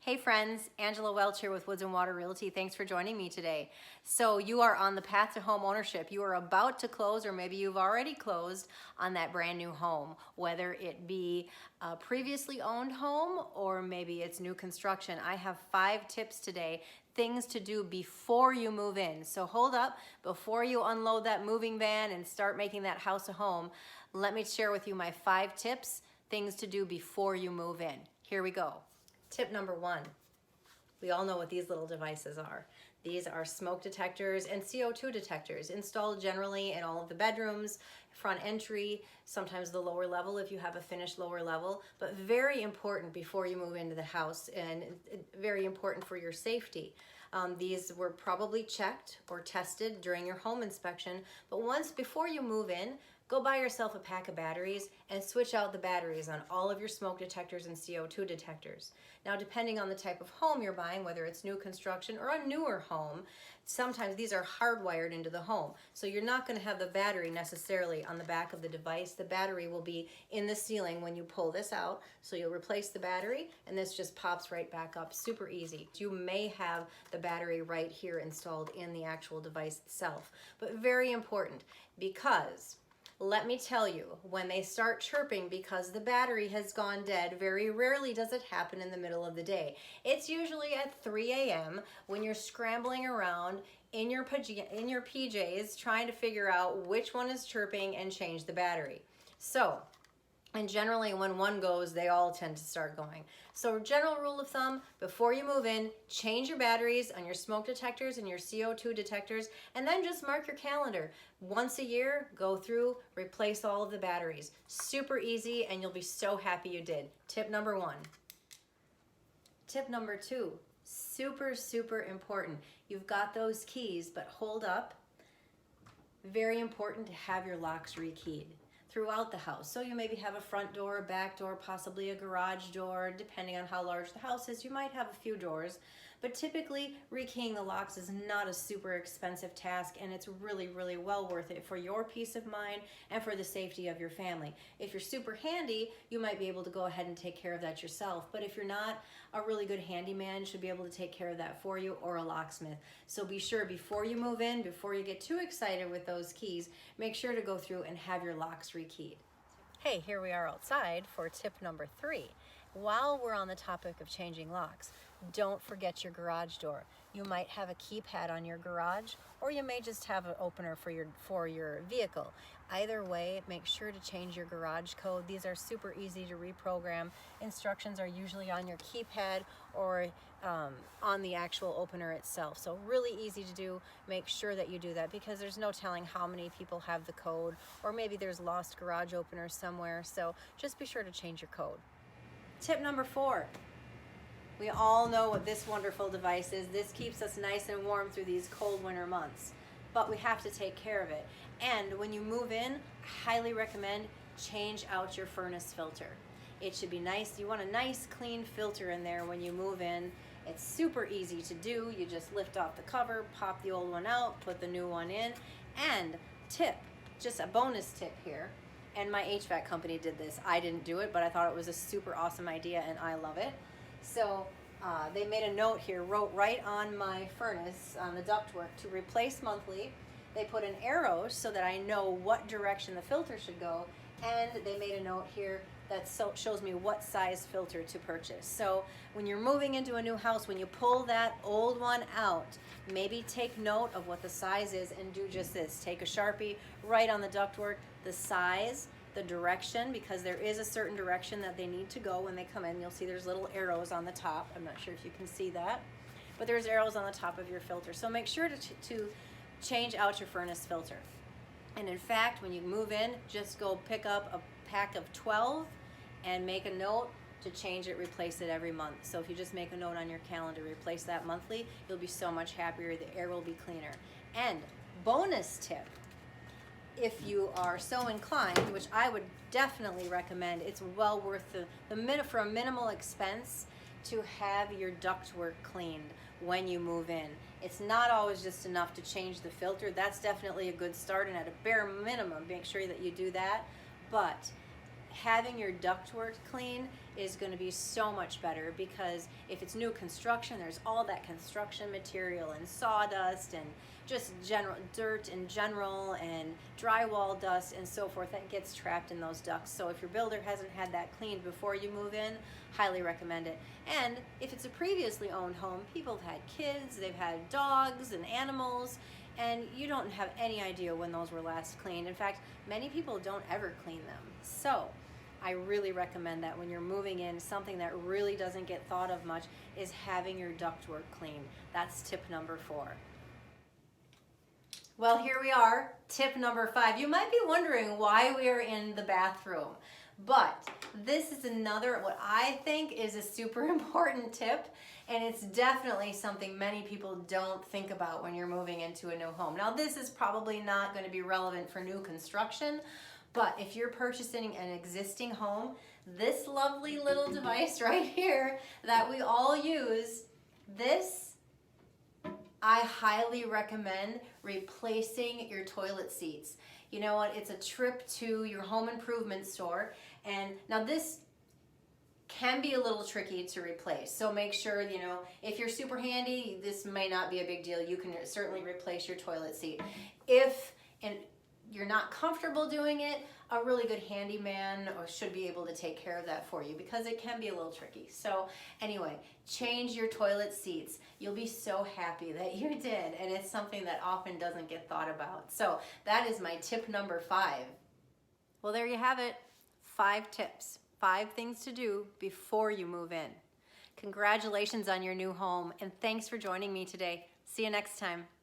Hey friends, Angela Welch here with Woods and Water Realty. Thanks for joining me today. So you are on the path to home ownership. You are about to close, or maybe you've already closed on that brand new home, whether it be a previously owned home or maybe it's new construction. I have 5 tips today, things to do before you move in. So hold up, before you unload that moving van and start making that house a home, let me share with you my 5 tips, things to do before you move in. Here we go. Tip number 1, we all know what these little devices are. These are smoke detectors and CO2 detectors installed generally in all of the bedrooms, front entry, sometimes the lower level if you have a finished lower level, but very important before you move into the house and very important for your safety. These were probably checked or tested during your home inspection, but once before you move in, go buy yourself a pack of batteries and switch out the batteries on all of your smoke detectors and CO2 detectors. Now, depending on the type of home you're buying, whether it's new construction or a newer home, sometimes these are hardwired into the home. So you're not going to have the battery necessarily on the back of the device. The battery will be in the ceiling when you pull this out. So you'll replace the battery and this just pops right back up. Super easy. You may have the battery right here installed in the actual device itself. But very important, because let me tell you, when they start chirping because the battery has gone dead, very rarely does it happen in the middle of the day. It's usually at 3 a.m. when you're scrambling around in your PJs trying to figure out which one is chirping and change the battery. So, and generally when one goes, they all tend to start going. So general rule of thumb, before you move in, change your batteries on your smoke detectors and your CO2 detectors, and then just mark your calendar. Once a year, go through, replace all of the batteries. Super easy, and you'll be so happy you did. Tip number 1. Tip number 2, super, super important. You've got those keys, but hold up. Very important to have your locks rekeyed throughout the house. So you maybe have a front door, a back door, possibly a garage door. Depending on how large the house is, you might have a few doors. But typically, rekeying the locks is not a super expensive task, and it's really, really well worth it for your peace of mind and for the safety of your family. If you're super handy, you might be able to go ahead and take care of that yourself. But if you're not, a really good handyman should be able to take care of that for you, or a locksmith. So be sure before you move in, before you get too excited with those keys, make sure to go through and have your locks rekeyed. Hey, here we are outside for tip number 3. While we're on the topic of changing locks, don't forget your garage door. You might have a keypad on your garage, or you may just have an opener for your vehicle. Either way, make sure to change your garage code. These are super easy to reprogram. Instructions are usually on your keypad or on the actual opener itself. So really easy to do. Make sure that you do that, because there's no telling how many people have the code, or maybe there's lost garage openers somewhere. So just be sure to change your code. Tip number 4. We all know what this wonderful device is. This keeps us nice and warm through these cold winter months, but we have to take care of it. And when you move in, I highly recommend change out your furnace filter. It should be nice. You want a nice clean filter in there when you move in. It's super easy to do. You just lift off the cover, pop the old one out, put the new one in. And tip, just a bonus tip here, and my HVAC company did this. I didn't do it, but I thought it was a super awesome idea and I love it. So they made a note here, wrote right on my furnace, on the ductwork, to replace monthly. They put an arrow so that I know what direction the filter should go, and they made a note here that shows me what size filter to purchase. So when you're moving into a new house, when you pull that old one out, maybe take note of what the size is and do just this. Take a Sharpie, write on the ductwork the size, the direction, because there is a certain direction that they need to go when they come in. You'll see there's little arrows on the top. I'm not sure if you can see that, but there's arrows on the top of your filter. So make sure to change out your furnace filter. And in fact, when you move in, just go pick up a pack of 12 and make a note to change it, replace it every month. So if you just make a note on your calendar, replace that monthly, you'll be so much happier. The air will be cleaner. And bonus tip, if you are so inclined, which I would definitely recommend, it's well worth for a minimal expense to have your ductwork cleaned when you move in. It's not always just enough to change the filter. That's definitely a good start, and at a bare minimum, make sure that you do that. But having your ductwork clean is going to be so much better, because if it's new construction, there's all that construction material and sawdust and just general dirt in general and drywall dust and so forth that gets trapped in those ducts. So if your builder hasn't had that cleaned before you move in, highly recommend it. And if it's a previously owned home, people have had kids, they've had dogs and animals, and you don't have any idea when those were last cleaned. In fact, many people don't ever clean them. So I really recommend that when you're moving in, something that really doesn't get thought of much is having your ductwork clean. That's tip number 4. Well, here we are, tip number 5. You might be wondering why we are in the bathroom, but this is another, what I think is a super important tip, and it's definitely something many people don't think about when you're moving into a new home. Now, this is probably not going to be relevant for new construction, but if you're purchasing an existing home, this lovely little device right here that we all use, this, I highly recommend replacing your toilet seats. You know what? It's a trip to your home improvement store, and now this can be a little tricky to replace. So make sure, you know, if you're super handy, this may not be a big deal. You can certainly replace your toilet seat. If you're not comfortable doing it, a really good handyman should be able to take care of that for you, because it can be a little tricky. So anyway, change your toilet seats. You'll be so happy that you did, and it's something that often doesn't get thought about. So that is my tip number 5. Well, there you have it. 5 tips, 5 things to do before you move in. Congratulations on your new home, and thanks for joining me today. See you next time.